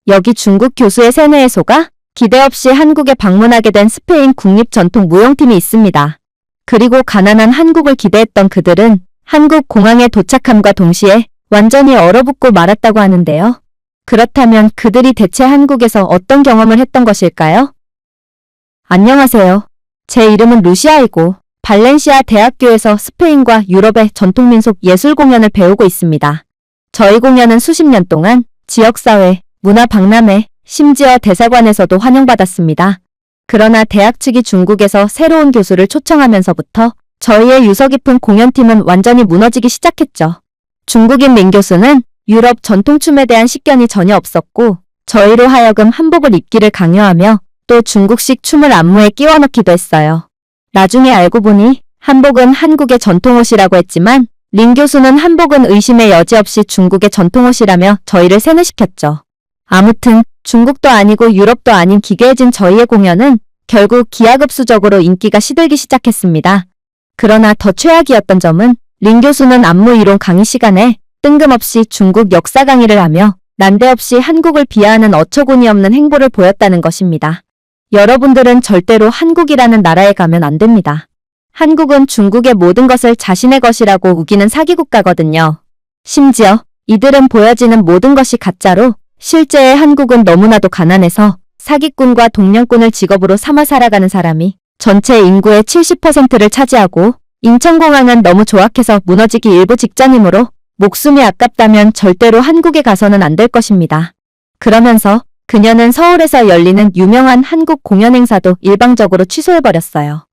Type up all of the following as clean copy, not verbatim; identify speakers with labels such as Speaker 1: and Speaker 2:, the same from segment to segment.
Speaker 1: 여기 중국 교수의 세뇌에 속아 기대 없이 한국에 방문하게 된 스페인 국립 전통 무용팀이 있습니다. 그리고 가난한 한국을 기대했던 그들은 한국 공항에 도착함과 동시에 완전히 얼어붙고 말았다고 하는데요. 그렇다면 그들이 대체 한국에서 어떤 경험을 했던 것일까요? 안녕하세요. 제 이름은 루시아이고 발렌시아 대학교에서 스페인과 유럽의 전통민속 예술 공연을 배우고 있습니다. 저희 공연은 수십 년 동안 지역사회, 문화박람회, 심지어 대사관에서도 환영받았습니다. 그러나 대학 측이 중국에서 새로운 교수를 초청하면서부터 저희의 유서 깊은 공연팀은 완전히 무너지기 시작했죠. 중국인 린 교수는 유럽 전통춤에 대한 식견이 전혀 없었고 저희로 하여금 한복을 입기를 강요하며 또 중국식 춤을 안무에 끼워 넣기도 했어요. 나중에 알고 보니 한복은 한국의 전통옷이라고 했지만 린 교수는 한복은 의심의 여지 없이 중국의 전통옷이라며 저희를 세뇌시켰죠. 아무튼 중국도 아니고 유럽도 아닌 기괴해진 저희의 공연은 결국 기하급수적으로 인기가 시들기 시작했습니다. 그러나 더 최악이었던 점은 린 교수는 안무 이론 강의 시간에 뜬금없이 중국 역사 강의를 하며 난데없이 한국을 비하하는 어처구니 없는 행보를 보였다는 것입니다. 여러분들은 절대로 한국이라는 나라에 가면 안 됩니다. 한국은 중국의 모든 것을 자신의 것이라고 우기는 사기국가거든요. 심지어 이들은 보여지는 모든 것이 가짜로 실제의 한국은 너무나도 가난해서 사기꾼과 동양꾼을 직업으로 삼아 살아가는 사람이 전체 인구의 70%를 차지하고 인천공항은 너무 조악해서 무너지기 일보 직전이므로 목숨이 아깝다면 절대로 한국에 가서는 안 될 것입니다. 그러면서 그녀는 서울에서 열리는 유명한 한국 공연 행사도 일방적으로 취소해버렸어요.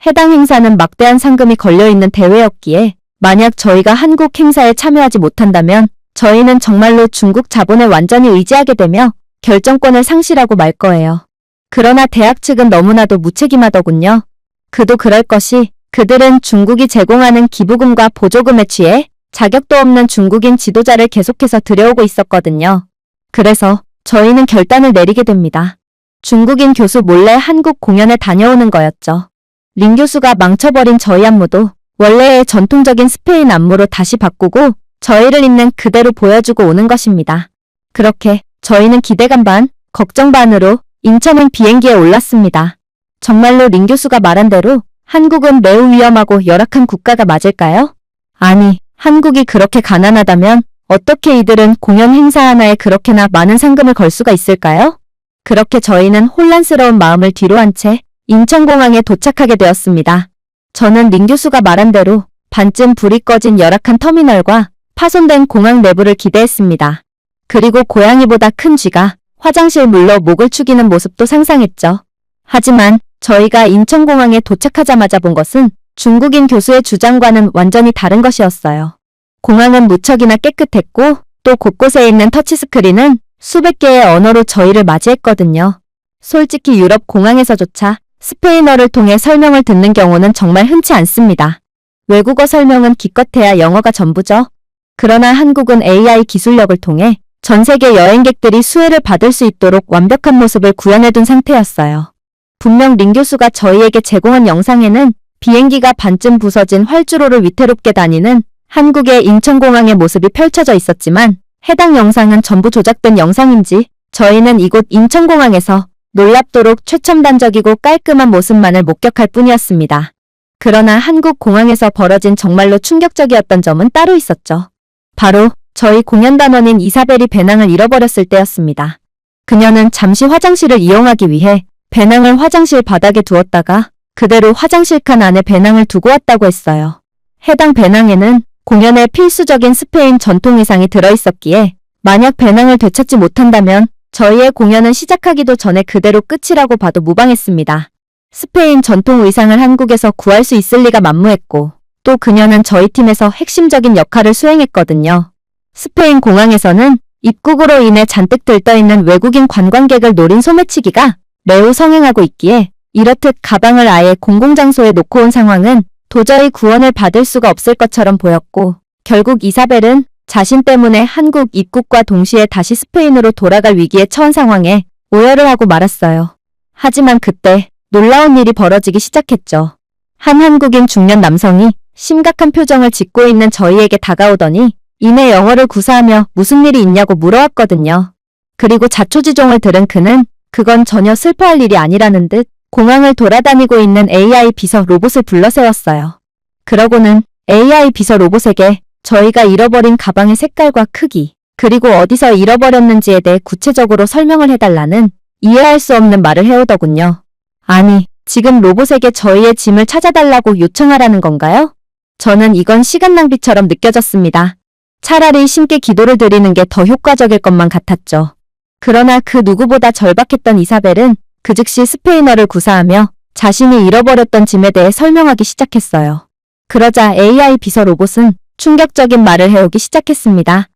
Speaker 1: 해당 행사는 막대한 상금이 걸려있는 대회였기에 만약 저희가 한국 행사에 참여하지 못한다면 저희는 정말로 중국 자본에 완전히 의지하게 되며 결정권을 상실하고 말 거예요. 그러나 대학 측은 너무나도 무책임하더군요. 그도 그럴 것이 그들은 중국이 제공하는 기부금과 보조금에 취해 자격도 없는 중국인 지도자를 계속해서 들여오고 있었거든요. 그래서 저희는 결단을 내리게 됩니다. 중국인 교수 몰래 한국 공연에 다녀오는 거였죠. 린 교수가 망쳐버린 저희 안무도 원래의 전통적인 스페인 안무로 다시 바꾸고 저희를 있는 그대로 보여주고 오는 것입니다. 그렇게 저희는 기대감 반, 걱정 반으로 인천행 비행기에 올랐습니다. 정말로 린 교수가 말한 대로 한국은 매우 위험하고 열악한 국가가 맞을까요? 아니, 한국이 그렇게 가난하다면 어떻게 이들은 공연 행사 하나에 그렇게나 많은 상금을 걸 수가 있을까요? 그렇게 저희는 혼란스러운 마음을 뒤로 한 채 인천공항에 도착하게 되었습니다. 저는 린 교수가 말한 대로 반쯤 불이 꺼진 열악한 터미널과 파손된 공항 내부를 기대했습니다. 그리고 고양이보다 큰 쥐가 화장실 물로 목을 축이는 모습도 상상했죠. 하지만 저희가 인천공항에 도착하자마자 본 것은 중국인 교수의 주장과는 완전히 다른 것이었어요. 공항은 무척이나 깨끗했고 또 곳곳에 있는 터치스크린은 수백 개의 언어로 저희를 맞이했거든요. 솔직히 유럽 공항에서조차 스페인어를 통해 설명을 듣는 경우는 정말 흔치 않습니다. 외국어 설명은 기껏해야 영어가 전부죠. 그러나 한국은 AI 기술력을 통해 전 세계 여행객들이 수혜를 받을 수 있도록 완벽한 모습을 구현해둔 상태였어요. 분명 린 교수가 저희에게 제공한 영상에는 비행기가 반쯤 부서진 활주로를 위태롭게 다니는 한국의 인천공항의 모습이 펼쳐져 있었지만 해당 영상은 전부 조작된 영상인지 저희는 이곳 인천공항에서 놀랍도록 최첨단적이고 깔끔한 모습만을 목격할 뿐이었습니다. 그러나 한국 공항에서 벌어진 정말로 충격적이었던 점은 따로 있었죠. 바로 저희 공연단원인 이사벨이 배낭을 잃어버렸을 때였습니다. 그녀는 잠시 화장실을 이용하기 위해 배낭을 화장실 바닥에 두었다가 그대로 화장실 칸 안에 배낭을 두고 왔다고 했어요. 해당 배낭에는 공연의 필수적인 스페인 전통 의상이 들어있었기에 만약 배낭을 되찾지 못한다면 저희의 공연은 시작하기도 전에 그대로 끝이라고 봐도 무방했습니다. 스페인 전통 의상을 한국에서 구할 수 있을 리가 만무했고 또 그녀는 저희 팀에서 핵심적인 역할을 수행했거든요. 스페인 공항에서는 입국으로 인해 잔뜩 들떠있는 외국인 관광객을 노린 소매치기가 매우 성행하고 있기에 이렇듯 가방을 아예 공공장소에 놓고 온 상황은 도저히 구원을 받을 수가 없을 것처럼 보였고 결국 이사벨은 자신 때문에 한국 입국과 동시에 다시 스페인으로 돌아갈 위기에 처한 상황에 오열을 하고 말았어요. 하지만 그때 놀라운 일이 벌어지기 시작했죠. 한 한국인 중년 남성이 심각한 표정을 짓고 있는 저희에게 다가오더니 이내 영어를 구사하며 무슨 일이 있냐고 물어왔거든요. 그리고 자초지종을 들은 그는 그건 전혀 슬퍼할 일이 아니라는 듯 공항을 돌아다니고 있는 AI 비서 로봇을 불러세웠어요. 그러고는 AI 비서 로봇에게 저희가 잃어버린 가방의 색깔과 크기, 그리고 어디서 잃어버렸는지에 대해 구체적으로 설명을 해달라는 이해할 수 없는 말을 해오더군요. 아니, 지금 로봇에게 저희의 짐을 찾아달라고 요청하라는 건가요? 저는 이건 시간 낭비처럼 느껴졌습니다. 차라리 신께 기도를 드리는 게 더 효과적일 것만 같았죠. 그러나 그 누구보다 절박했던 이사벨은 그 즉시 스페인어를 구사하며 자신이 잃어버렸던 짐에 대해 설명하기 시작했어요. 그러자 AI 비서 로봇은 충격적인 말을 해오기 시작했습니다.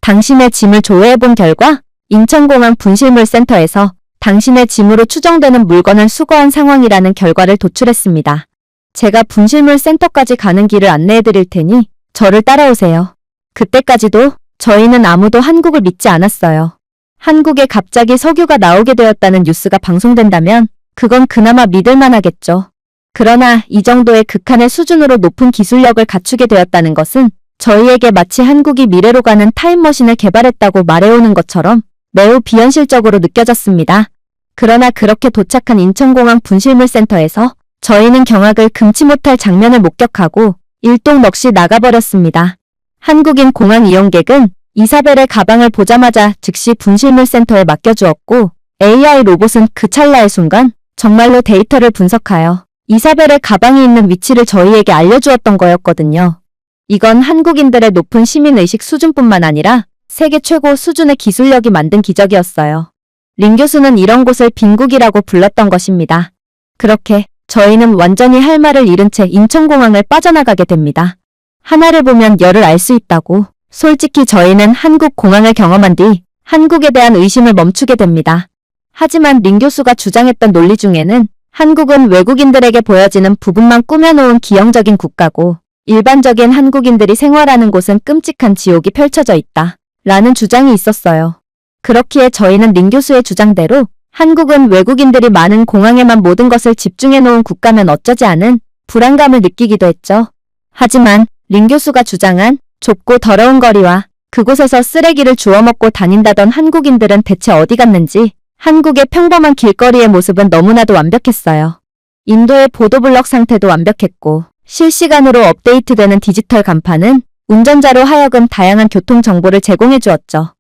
Speaker 1: 당신의 짐을 조회해본 결과 인천공항 분실물센터에서 당신의 짐으로 추정되는 물건을 수거한 상황이라는 결과를 도출했습니다. 제가 분실물센터까지 가는 길을 안내해드릴 테니 저를 따라오세요. 그때까지도 저희는 아무도 한국을 믿지 않았어요. 한국에 갑자기 석유가 나오게 되었다는 뉴스가 방송된다면 그건 그나마 믿을만하겠죠. 그러나 이 정도의 극한의 수준으로 높은 기술력을 갖추게 되었다는 것은 저희에게 마치 한국이 미래로 가는 타임머신을 개발했다고 말해오는 것처럼 매우 비현실적으로 느껴졌습니다. 그러나 그렇게 도착한 인천공항 분실물센터에서 저희는 경악을 금치 못할 장면을 목격하고 일동넋이 나가버렸습니다. 한국인 공항 이용객은 이사벨의 가방을 보자마자 즉시 분실물센터에 맡겨주었고 AI 로봇은 그 찰나의 순간 정말로 데이터를 분석하여 이사벨의 가방이 있는 위치를 저희에게 알려주었던 거였거든요. 이건 한국인들의 높은 시민의식 수준뿐만 아니라 세계 최고 수준의 기술력이 만든 기적이었어요. 린 교수는 이런 곳을 빈국이라고 불렀던 것입니다. 그렇게 저희는 완전히 할 말을 잃은 채 인천공항을 빠져나가게 됩니다. 하나를 보면 열을 알 수 있다고. 솔직히 저희는 한국 공항을 경험한 뒤 한국에 대한 의심을 멈추게 됩니다. 하지만 린 교수가 주장했던 논리 중에는 한국은 외국인들에게 보여지는 부분만 꾸며놓은 기형적인 국가고 일반적인 한국인들이 생활하는 곳은 끔찍한 지옥이 펼쳐져 있다. 라는 주장이 있었어요. 그렇기에 저희는 린 교수의 주장대로 한국은 외국인들이 많은 공항에만 모든 것을 집중해놓은 국가면 어쩌지 않은 불안감을 느끼기도 했죠. 하지만 린 교수가 주장한 좁고 더러운 거리와 그곳에서 쓰레기를 주워 먹고 다닌다던 한국인들은 대체 어디 갔는지 한국의 평범한 길거리의 모습은 너무나도 완벽했어요. 인도의 보도블럭 상태도 완벽했고 실시간으로 업데이트되는 디지털 간판은 운전자로 하여금 다양한 교통 정보를 제공해 주었죠.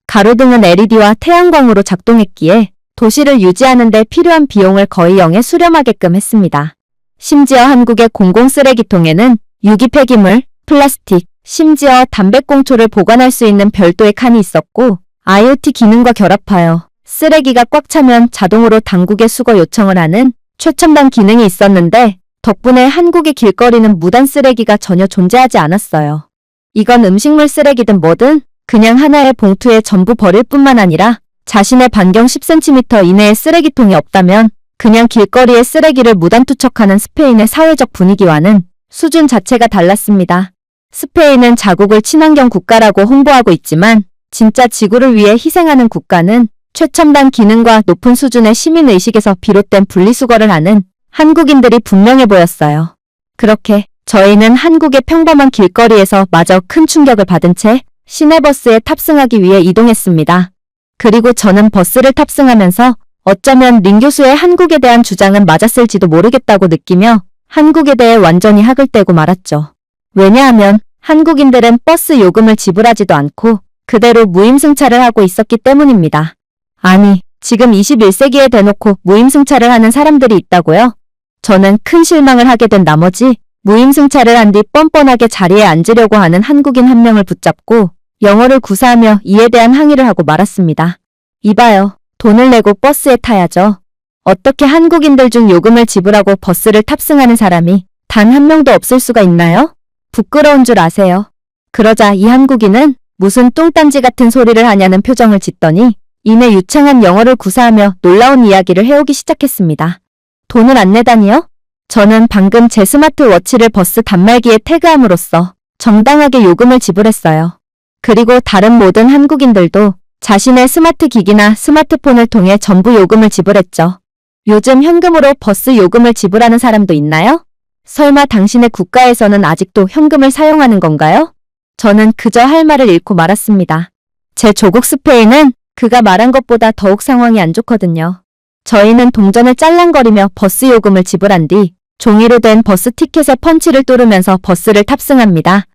Speaker 1: 가로등은 LED와 태양광으로 작동했기에 도시를 유지하는 데 필요한 비용을 거의 0에 수렴하게끔 했습니다. 심지어 한국의 공공쓰레기통에는 유기 폐기물, 플라스틱, 심지어 담배꽁초를 보관할 수 있는 별도의 칸이 있었고 IoT 기능과 결합하여 쓰레기가 꽉 차면 자동으로 당국에 수거 요청을 하는 최첨단 기능이 있었는데 덕분에 한국의 길거리는 무단 쓰레기가 전혀 존재하지 않았어요. 이건 음식물 쓰레기든 뭐든 그냥 하나의 봉투에 전부 버릴 뿐만 아니라 자신의 반경 10cm 이내의 쓰레기통이 없다면 그냥 길거리에 쓰레기를 무단 투척하는 스페인의 사회적 분위기와는 수준 자체가 달랐습니다. 스페인은 자국을 친환경 국가라고 홍보하고 있지만 진짜 지구를 위해 희생하는 국가는 최첨단 기능과 높은 수준의 시민의식에서 비롯된 분리수거를 하는 한국인들이 분명해 보였어요. 그렇게 저희는 한국의 평범한 길거리에서 마저 큰 충격을 받은 채 시내버스에 탑승하기 위해 이동했습니다. 그리고 저는 버스를 탑승하면서 어쩌면 린 교수의 한국에 대한 주장은 맞았을지도 모르겠다고 느끼며 한국에 대해 완전히 학을 떼고 말았죠. 왜냐하면 한국인들은 버스 요금을 지불하지도 않고 그대로 무임승차를 하고 있었기 때문입니다. 아니, 지금 21세기에 대놓고 무임승차를 하는 사람들이 있다고요? 저는 큰 실망을 하게 된 나머지 무임승차를 한 뒤 뻔뻔하게 자리에 앉으려고 하는 한국인 한 명을 붙잡고 영어를 구사하며 이에 대한 항의를 하고 말았습니다. 이봐요. 돈을 내고 버스에 타야죠. 어떻게 한국인들 중 요금을 지불하고 버스를 탑승하는 사람이 단 한 명도 없을 수가 있나요? 부끄러운 줄 아세요. 그러자 이 한국인은 무슨 뚱딴지 같은 소리를 하냐는 표정을 짓더니 이내 유창한 영어를 구사하며 놀라운 이야기를 해오기 시작했습니다. 돈을 안 내다니요? 저는 방금 제 스마트워치를 버스 단말기에 태그함으로써 정당하게 요금을 지불했어요. 그리고 다른 모든 한국인들도 자신의 스마트 기기나 스마트폰을 통해 전부 요금을 지불했죠. 요즘 현금으로 버스 요금을 지불하는 사람도 있나요? 설마 당신의 국가에서는 아직도 현금을 사용하는 건가요? 저는 그저 할 말을 잃고 말았습니다. 제 조국 스페인은 그가 말한 것보다 더욱 상황이 안 좋거든요. 저희는 동전을 짤랑거리며 버스 요금을 지불한 뒤 종이로 된 버스 티켓에 펀치를 뚫으면서 버스를 탑승합니다.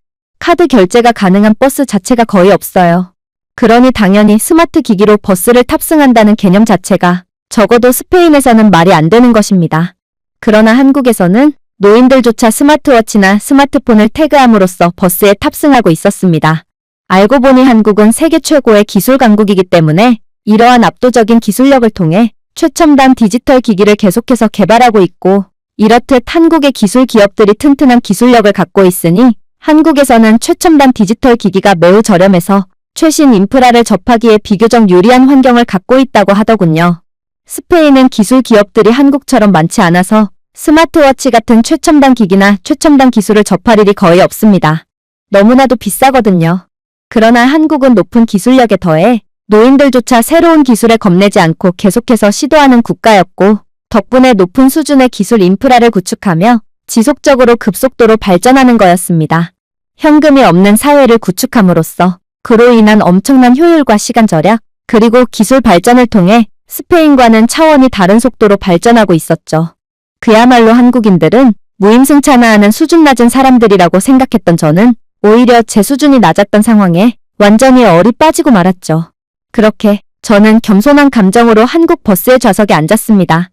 Speaker 1: 카드 결제가 가능한 버스 자체가 거의 없어요. 그러니 당연히 스마트 기기로 버스를 탑승한다는 개념 자체가 적어도 스페인에서는 말이 안 되는 것입니다. 그러나 한국에서는 노인들조차 스마트워치나 스마트폰을 태그함으로써 버스에 탑승하고 있었습니다. 알고 보니 한국은 세계 최고의 기술 강국이기 때문에 이러한 압도적인 기술력을 통해 최첨단 디지털 기기를 계속해서 개발하고 있고, 이렇듯 한국의 기술 기업들이 튼튼한 기술력을 갖고 있으니 한국에서는 최첨단 디지털 기기가 매우 저렴해서 최신 인프라를 접하기에 비교적 유리한 환경을 갖고 있다고 하더군요. 스페인은 기술 기업들이 한국처럼 많지 않아서 스마트워치 같은 최첨단 기기나 최첨단 기술을 접할 일이 거의 없습니다. 너무나도 비싸거든요. 그러나 한국은 높은 기술력에 더해 노인들조차 새로운 기술에 겁내지 않고 계속해서 시도하는 국가였고, 덕분에 높은 수준의 기술 인프라를 구축하며 지속적으로 급속도로 발전하는 거였습니다. 현금이 없는 사회를 구축함으로써 그로 인한 엄청난 효율과 시간 절약, 그리고 기술 발전을 통해 스페인과는 차원이 다른 속도로 발전하고 있었죠. 그야말로 한국인들은 무임승차나하는 수준 낮은 사람들이라고 생각했던 저는 오히려 제 수준이 낮았던 상황에 완전히 얼이 빠지고 말았죠. 그렇게 저는 겸손한 감정으로 한국 버스의 좌석에 앉았습니다.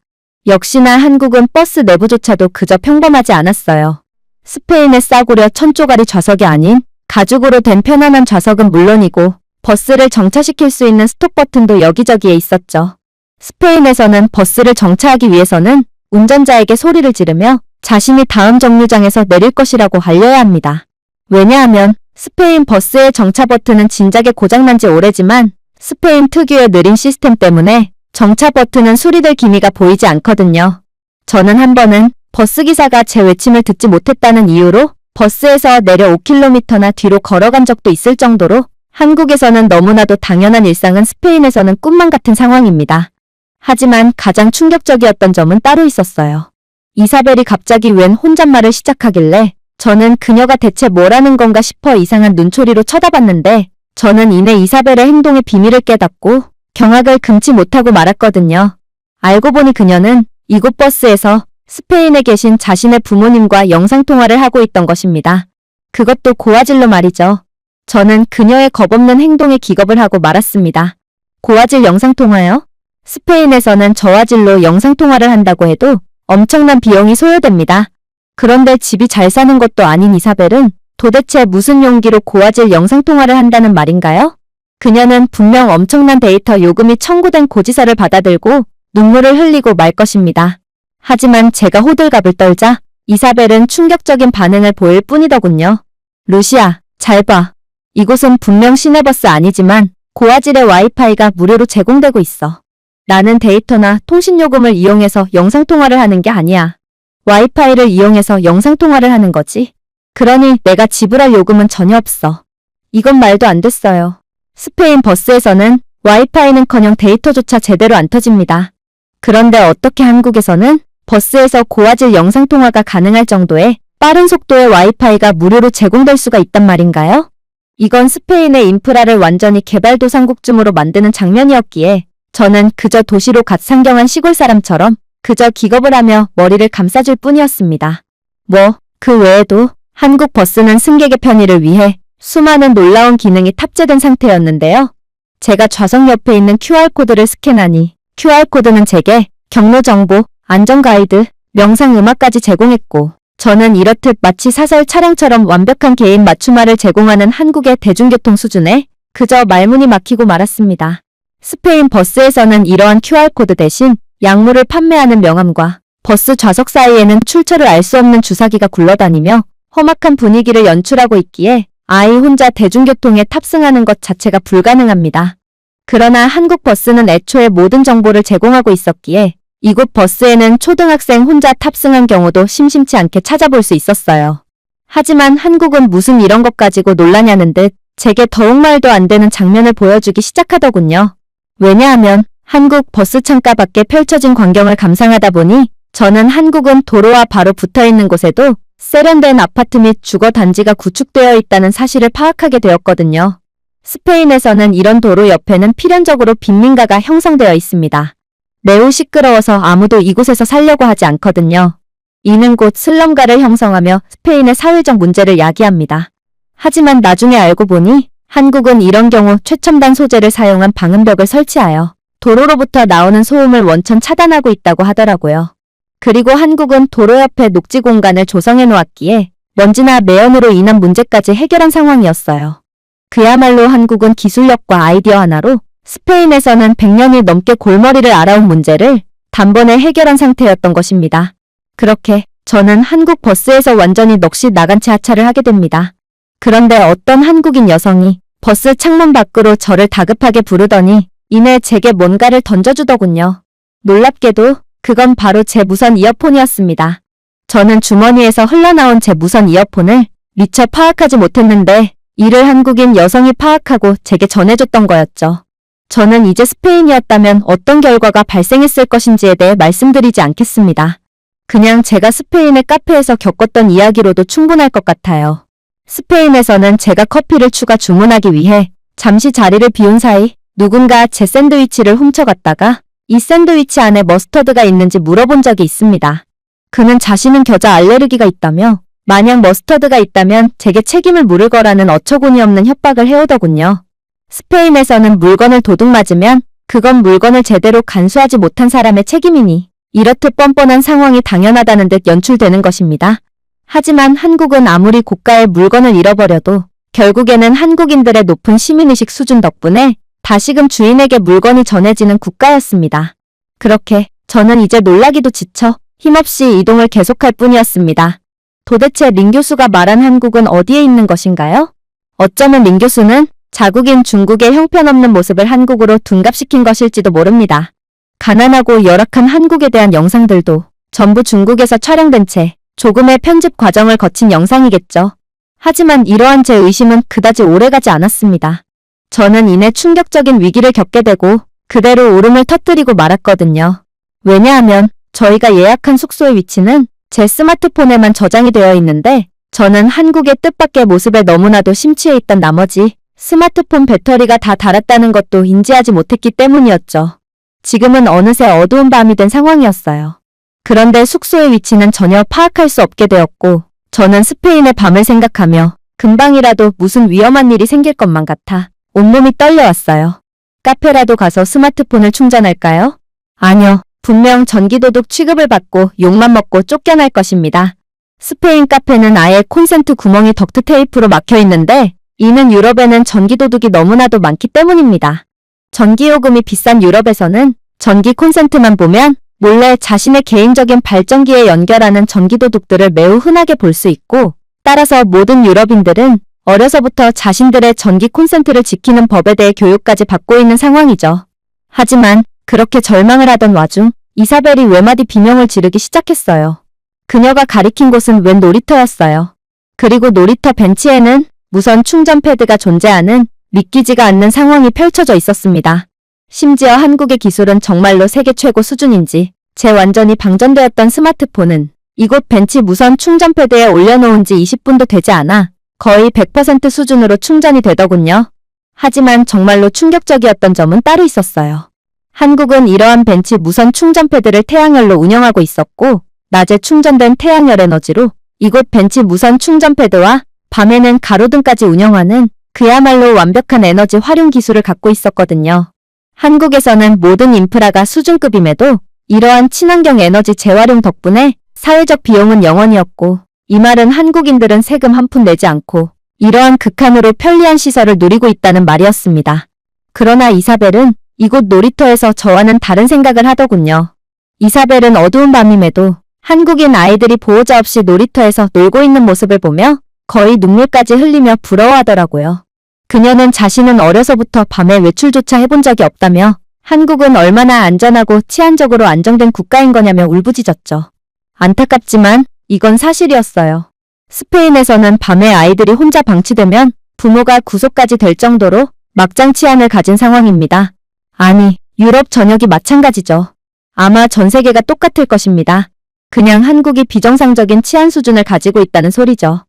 Speaker 1: 역시나 한국은 버스 내부조차도 그저 평범하지 않았어요. 스페인의 싸구려 천조가리 좌석이 아닌 가죽으로 된 편안한 좌석은 물론이고, 버스를 정차시킬 수 있는 스톱 버튼도 여기저기에 있었죠. 스페인에서는 버스를 정차하기 위해서는 운전자에게 소리를 지르며 자신이 다음 정류장에서 내릴 것이라고 알려야 합니다. 왜냐하면 스페인 버스의 정차 버튼은 진작에 고장난 지 오래지만 스페인 특유의 느린 시스템 때문에 정차 버튼은 수리될 기미가 보이지 않거든요. 저는 한 번은 버스기사가 제 외침을 듣지 못했다는 이유로 버스에서 내려 5km나 뒤로 걸어간 적도 있을 정도로 한국에서는 너무나도 당연한 일상은 스페인에서는 꿈만 같은 상황입니다. 하지만 가장 충격적이었던 점은 따로 있었어요. 이사벨이 갑자기 웬 혼잣말을 시작하길래 저는 그녀가 대체 뭐라는 건가 싶어 이상한 눈초리로 쳐다봤는데, 저는 이내 이사벨의 행동의 비밀을 깨닫고 경악을 금치 못하고 말았거든요. 알고 보니 그녀는 이곳 버스에서 스페인에 계신 자신의 부모님과 영상통화를 하고 있던 것입니다. 그것도 고화질로 말이죠. 저는 그녀의 겁없는 행동에 기겁을 하고 말았습니다. 고화질 영상통화요? 스페인에서는 저화질로 영상통화를 한다고 해도 엄청난 비용이 소요됩니다. 그런데 집이 잘 사는 것도 아닌 이사벨은 도대체 무슨 용기로 고화질 영상통화를 한다는 말인가요? 그녀는 분명 엄청난 데이터 요금이 청구된 고지서를 받아들고 눈물을 흘리고 말 것입니다. 하지만 제가 호들갑을 떨자 이사벨은 충격적인 반응을 보일 뿐이더군요. 루시아, 잘 봐. 이곳은 분명 시내버스 아니지만 고화질의 와이파이가 무료로 제공되고 있어. 나는 데이터나 통신요금을 이용해서 영상통화를 하는 게 아니야. 와이파이를 이용해서 영상통화를 하는 거지. 그러니 내가 지불할 요금은 전혀 없어. 이건 말도 안 됐어요. 스페인 버스에서는 와이파이는커녕 데이터조차 제대로 안 터집니다. 그런데 어떻게 한국에서는 버스에서 고화질 영상통화가 가능할 정도의 빠른 속도의 와이파이가 무료로 제공될 수가 있단 말인가요? 이건 스페인의 인프라를 완전히 개발도상국쯤으로 만드는 장면이었기에 저는 그저 도시로 갓 상경한 시골 사람처럼 그저 기겁을 하며 머리를 감싸줄 뿐이었습니다. 그 외에도 한국 버스는 승객의 편의를 위해 수많은 놀라운 기능이 탑재된 상태였는데요. 제가 좌석 옆에 있는 QR코드를 스캔하니 QR코드는 제게 경로 정보, 안전 가이드, 명상 음악까지 제공했고, 저는 이렇듯 마치 사설 차량처럼 완벽한 개인 맞춤화를 제공하는 한국의 대중교통 수준에 그저 말문이 막히고 말았습니다. 스페인 버스에서는 이러한 QR코드 대신 약물을 판매하는 명함과 버스 좌석 사이에는 출처를 알 수 없는 주사기가 굴러다니며 험악한 분위기를 연출하고 있기에 아이 혼자 대중교통에 탑승하는 것 자체가 불가능합니다. 그러나 한국 버스는 애초에 모든 정보를 제공하고 있었기에 이곳 버스에는 초등학생 혼자 탑승한 경우도 심심치 않게 찾아볼 수 있었어요. 하지만 한국은 무슨 이런 것 가지고 놀라냐는 듯 제게 더욱 말도 안 되는 장면을 보여주기 시작하더군요. 왜냐하면 한국 버스 창가 밖에 펼쳐진 광경을 감상하다 보니 저는 한국은 도로와 바로 붙어있는 곳에도 세련된 아파트 및 주거 단지가 구축되어 있다는 사실을 파악하게 되었거든요. 스페인에서는 이런 도로 옆에는 필연적으로 빈민가가 형성되어 있습니다. 매우 시끄러워서 아무도 이곳에서 살려고 하지 않거든요. 이는 곧 슬럼가를 형성하며 스페인의 사회적 문제를 야기합니다. 하지만 나중에 알고 보니 한국은 이런 경우 최첨단 소재를 사용한 방음벽을 설치하여 도로로부터 나오는 소음을 원천 차단하고 있다고 하더라고요. 그리고 한국은 도로 옆에 녹지 공간을 조성해 놓았기에 먼지나 매연으로 인한 문제까지 해결한 상황이었어요. 그야말로 한국은 기술력과 아이디어 하나로 스페인에서는 100년이 넘게 골머리를 앓아온 문제를 단번에 해결한 상태였던 것입니다. 그렇게 저는 한국 버스에서 완전히 넋이 나간 채 하차를 하게 됩니다. 그런데 어떤 한국인 여성이 버스 창문 밖으로 저를 다급하게 부르더니 이내 제게 뭔가를 던져주더군요. 놀랍게도 그건 바로 제 무선 이어폰이었습니다. 저는 주머니에서 흘러나온 제 무선 이어폰을 미처 파악하지 못했는데 이를 한국인 여성이 파악하고 제게 전해줬던 거였죠. 저는 이제 스페인이었다면 어떤 결과가 발생했을 것인지에 대해 말씀드리지 않겠습니다. 그냥 제가 스페인의 카페에서 겪었던 이야기로도 충분할 것 같아요. 스페인에서는 제가 커피를 추가 주문하기 위해 잠시 자리를 비운 사이 누군가 제 샌드위치를 훔쳐갔다가 이 샌드위치 안에 머스터드가 있는지 물어본 적이 있습니다. 그는 자신은 겨자 알레르기가 있다며 만약 머스터드가 있다면 제게 책임을 물을 거라는 어처구니 없는 협박을 해오더군요. 스페인에서는 물건을 도둑맞으면 그건 물건을 제대로 간수하지 못한 사람의 책임이니 이렇듯 뻔뻔한 상황이 당연하다는 듯 연출되는 것입니다. 하지만 한국은 아무리 고가의 물건을 잃어버려도 결국에는 한국인들의 높은 시민의식 수준 덕분에 다시금 주인에게 물건이 전해지는 국가였습니다. 그렇게 저는 이제 놀라기도 지쳐 힘없이 이동을 계속할 뿐이었습니다. 도대체 린 교수가 말한 한국은 어디에 있는 것인가요? 어쩌면 린 교수는 자국인 중국의 형편없는 모습을 한국으로 둔갑시킨 것일지도 모릅니다. 가난하고 열악한 한국에 대한 영상들도 전부 중국에서 촬영된 채 조금의 편집 과정을 거친 영상이겠죠. 하지만 이러한 제 의심은 그다지 오래가지 않았습니다. 저는 이내 충격적인 위기를 겪게 되고 그대로 울음을 터뜨리고 말았거든요. 왜냐하면 저희가 예약한 숙소의 위치는 제 스마트폰에만 저장이 되어 있는데 저는 한국의 뜻밖의 모습에 너무나도 심취해 있던 나머지 스마트폰 배터리가 다 닳았다는 것도 인지하지 못했기 때문이었죠. 지금은 어느새 어두운 밤이 된 상황이었어요. 그런데 숙소의 위치는 전혀 파악할 수 없게 되었고 저는 스페인의 밤을 생각하며 금방이라도 무슨 위험한 일이 생길 것만 같아 온몸이 떨려왔어요. 카페라도 가서 스마트폰을 충전할까요? 아니요. 분명 전기도둑 취급을 받고 욕만 먹고 쫓겨날 것입니다. 스페인 카페는 아예 콘센트 구멍이 덕트 테이프로 막혀 있는데 이는 유럽에는 전기도둑이 너무나도 많기 때문입니다. 전기요금이 비싼 유럽에서는 전기 콘센트만 보면 몰래 자신의 개인적인 발전기에 연결하는 전기도둑들을 매우 흔하게 볼 수 있고 따라서 모든 유럽인들은 어려서부터 자신들의 전기 콘센트를 지키는 법에 대해 교육까지 받고 있는 상황이죠. 하지만 그렇게 절망을 하던 와중 이사벨이 외마디 비명을 지르기 시작했어요. 그녀가 가리킨 곳은 웬 놀이터였어요. 그리고 놀이터 벤치에는 무선 충전 패드가 존재하는 믿기지가 않는 상황이 펼쳐져 있었습니다. 심지어 한국의 기술은 정말로 세계 최고 수준인지 제 완전히 방전되었던 스마트폰은 이곳 벤치 무선 충전 패드에 올려놓은 지 20분도 되지 않아 거의 100% 수준으로 충전이 되더군요. 하지만 정말로 충격적이었던 점은 따로 있었어요. 한국은 이러한 벤치 무선 충전 패드를 태양열로 운영하고 있었고 낮에 충전된 태양열 에너지로 이곳 벤치 무선 충전 패드와 밤에는 가로등까지 운영하는 그야말로 완벽한 에너지 활용 기술을 갖고 있었거든요. 한국에서는 모든 인프라가 수준급임에도 이러한 친환경 에너지 재활용 덕분에 사회적 비용은 0원이었고 이 말은 한국인들은 세금 한 푼 내지 않고 이러한 극한으로 편리한 시설을 누리고 있다는 말이었습니다. 그러나 이사벨은 이곳 놀이터에서 저와는 다른 생각을 하더군요. 이사벨은 어두운 밤임에도 한국인 아이들이 보호자 없이 놀이터에서 놀고 있는 모습을 보며 거의 눈물까지 흘리며 부러워하더라고요. 그녀는 자신은 어려서부터 밤에 외출조차 해본 적이 없다며 한국은 얼마나 안전하고 치안적으로 안정된 국가인 거냐며 울부짖었죠. 안타깝지만 이건 사실이었어요. 스페인에서는 밤에 아이들이 혼자 방치되면 부모가 구속까지 될 정도로 막장 치안을 가진 상황입니다. 아니, 유럽 전역이 마찬가지죠. 아마 전 세계가 똑같을 것입니다. 그냥 한국이 비정상적인 치안 수준을 가지고 있다는 소리죠.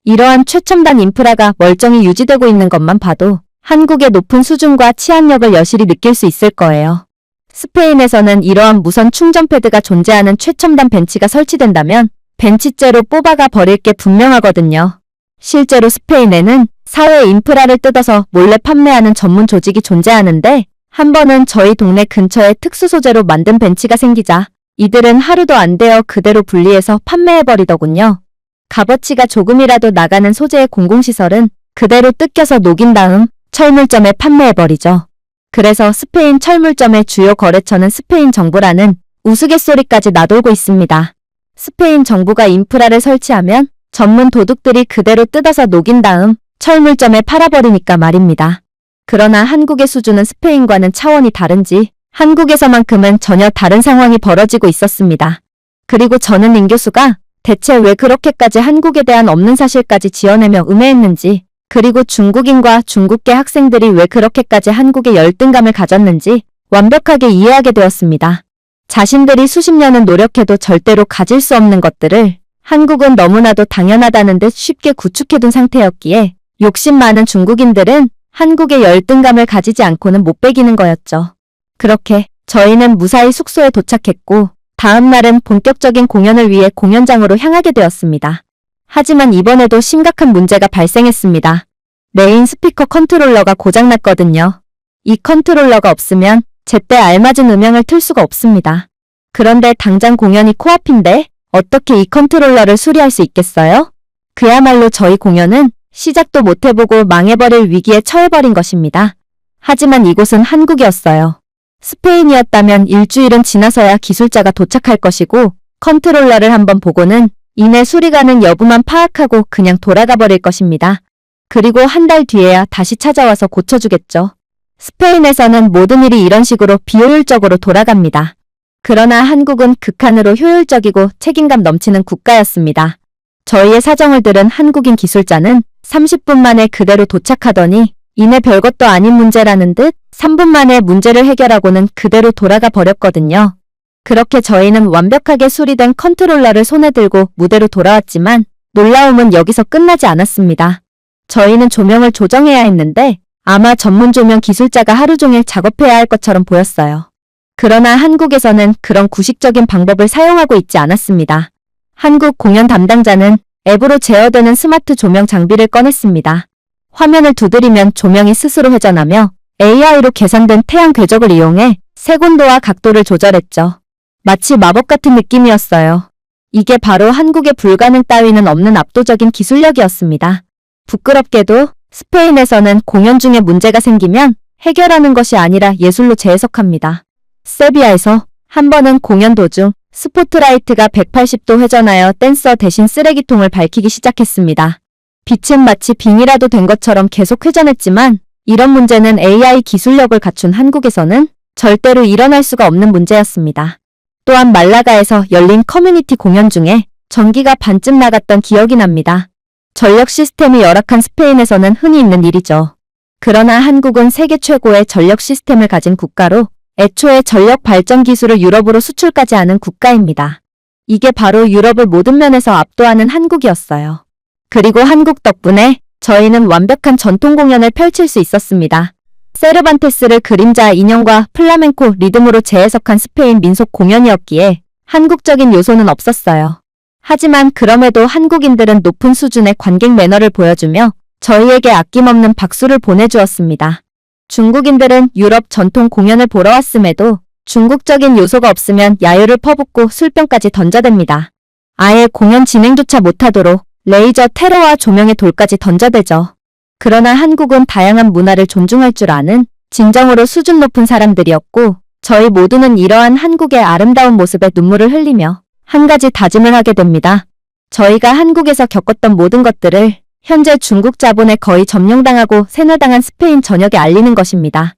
Speaker 1: 이러한 최첨단 인프라가 멀쩡히 유지되고 있는 것만 봐도 한국의 높은 수준과 치안력을 여실히 느낄 수 있을 거예요. 스페인에서는 이러한 무선 충전 패드가 존재하는 최첨단 벤치가 설치된다면 벤치째로 뽑아가 버릴 게 분명하거든요. 실제로 스페인에는 사회 인프라를 뜯어서 몰래 판매하는 전문 조직이 존재하는데 한 번은 저희 동네 근처에 특수 소재로 만든 벤치가 생기자 이들은 하루도 안 되어 그대로 분리해서 판매해버리더군요. 값어치가 조금이라도 나가는 소재의 공공시설은 그대로 뜯겨서 녹인 다음 철물점에 판매해버리죠. 그래서 스페인 철물점의 주요 거래처는 스페인 정부라는 우스갯소리까지 나돌고 있습니다. 스페인 정부가 인프라를 설치하면 전문 도둑들이 그대로 뜯어서 녹인 다음 철물점에 팔아버리니까 말입니다. 그러나 한국의 수준은 스페인과는 차원이 다른지 한국에서만큼은 전혀 다른 상황이 벌어지고 있었습니다. 그리고 저는 임 교수가 대체 왜 그렇게까지 한국에 대한 없는 사실까지 지어내며 음해했는지, 그리고 중국인과 중국계 학생들이 왜 그렇게까지 한국에 열등감을 가졌는지 완벽하게 이해하게 되었습니다. 자신들이 수십 년은 노력해도 절대로 가질 수 없는 것들을 한국은 너무나도 당연하다는 듯 쉽게 구축해둔 상태였기에 욕심 많은 중국인들은 한국의 열등감을 가지지 않고는 못 배기는 거였죠. 그렇게 저희는 무사히 숙소에 도착했고 다음 날은 본격적인 공연을 위해 공연장으로 향하게 되었습니다. 하지만 이번에도 심각한 문제가 발생했습니다. 메인 스피커 컨트롤러가 고장났거든요. 이 컨트롤러가 없으면 제때 알맞은 음향을 틀 수가 없습니다. 그런데 당장 공연이 코앞인데 어떻게 이 컨트롤러를 수리할 수 있겠어요? 그야말로 저희 공연은 시작도 못 해보고 망해버릴 위기에 처해버린 것입니다. 하지만 이곳은 한국이었어요. 스페인이었다면 일주일은 지나서야 기술자가 도착할 것이고 컨트롤러를 한번 보고는 이내 수리 가능 여부만 파악하고 그냥 돌아가 버릴 것입니다. 그리고 한 달 뒤에야 다시 찾아와서 고쳐주겠죠. 스페인에서는 모든 일이 이런 식으로 비효율적으로 돌아갑니다. 그러나 한국은 극한으로 효율적이고 책임감 넘치는 국가였습니다. 저희의 사정을 들은 한국인 기술자는 30분 만에 그대로 도착하더니 이내 별것도 아닌 문제라는 듯 3분 만에 문제를 해결하고는 그대로 돌아가 버렸거든요. 그렇게 저희는 완벽하게 수리된 컨트롤러를 손에 들고 무대로 돌아왔지만 놀라움은 여기서 끝나지 않았습니다. 저희는 조명을 조정해야 했는데 아마 전문 조명 기술자가 하루 종일 작업해야 할 것처럼 보였어요. 그러나 한국에서는 그런 구식적인 방법을 사용하고 있지 않았습니다. 한국 공연 담당자는 앱으로 제어되는 스마트 조명 장비를 꺼냈습니다. 화면을 두드리면 조명이 스스로 회전하며 AI로 계산된 태양 궤적을 이용해 색온도와 각도를 조절했죠. 마치 마법 같은 느낌이었어요. 이게 바로 한국의 불가능 따위는 없는 압도적인 기술력이었습니다. 부끄럽게도 스페인에서는 공연 중에 문제가 생기면 해결하는 것이 아니라 예술로 재해석합니다. 세비야에서 한 번은 공연 도중 스포트라이트가 180도 회전하여 댄서 대신 쓰레기통을 밝히기 시작했습니다. 빛은 마치 빙이라도 된 것처럼 계속 회전했지만 이런 문제는 AI 기술력을 갖춘 한국에서는 절대로 일어날 수가 없는 문제였습니다. 또한 말라가에서 열린 커뮤니티 공연 중에 전기가 반쯤 나갔던 기억이 납니다. 전력 시스템이 열악한 스페인에서는 흔히 있는 일이죠. 그러나 한국은 세계 최고의 전력 시스템을 가진 국가로 애초에 전력 발전 기술을 유럽으로 수출까지 하는 국가입니다. 이게 바로 유럽을 모든 면에서 압도하는 한국이었어요. 그리고 한국 덕분에 저희는 완벽한 전통 공연을 펼칠 수 있었습니다. 세르반테스를 그림자 인형과 플라멘코 리듬으로 재해석한 스페인 민속 공연이었기에 한국적인 요소는 없었어요. 하지만 그럼에도 한국인들은 높은 수준의 관객 매너를 보여주며 저희에게 아낌없는 박수를 보내주었습니다. 중국인들은 유럽 전통 공연을 보러 왔음에도 중국적인 요소가 없으면 야유를 퍼붓고 술병까지 던져댑니다. 아예 공연 진행조차 못하도록 레이저 테러와 조명의 돌까지 던져대죠. 그러나 한국은 다양한 문화를 존중할 줄 아는 진정으로 수준 높은 사람들이었고 저희 모두는 이러한 한국의 아름다운 모습에 눈물을 흘리며 한 가지 다짐을 하게 됩니다. 저희가 한국에서 겪었던 모든 것들을 현재 중국 자본에 거의 점령당하고 세뇌당한 스페인 전역에 알리는 것입니다.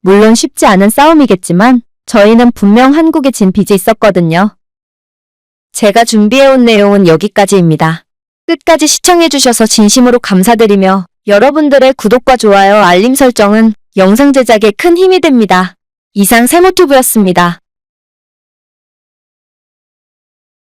Speaker 1: 물론 쉽지 않은 싸움이겠지만 저희는 분명 한국에 진 빚이 있었거든요. 제가 준비해온 내용은 여기까지입니다. 끝까지 시청해주셔서 진심으로 감사드리며 여러분들의 구독과 좋아요, 알림 설정은 영상 제작에 큰 힘이 됩니다. 이상 세모튜브였습니다.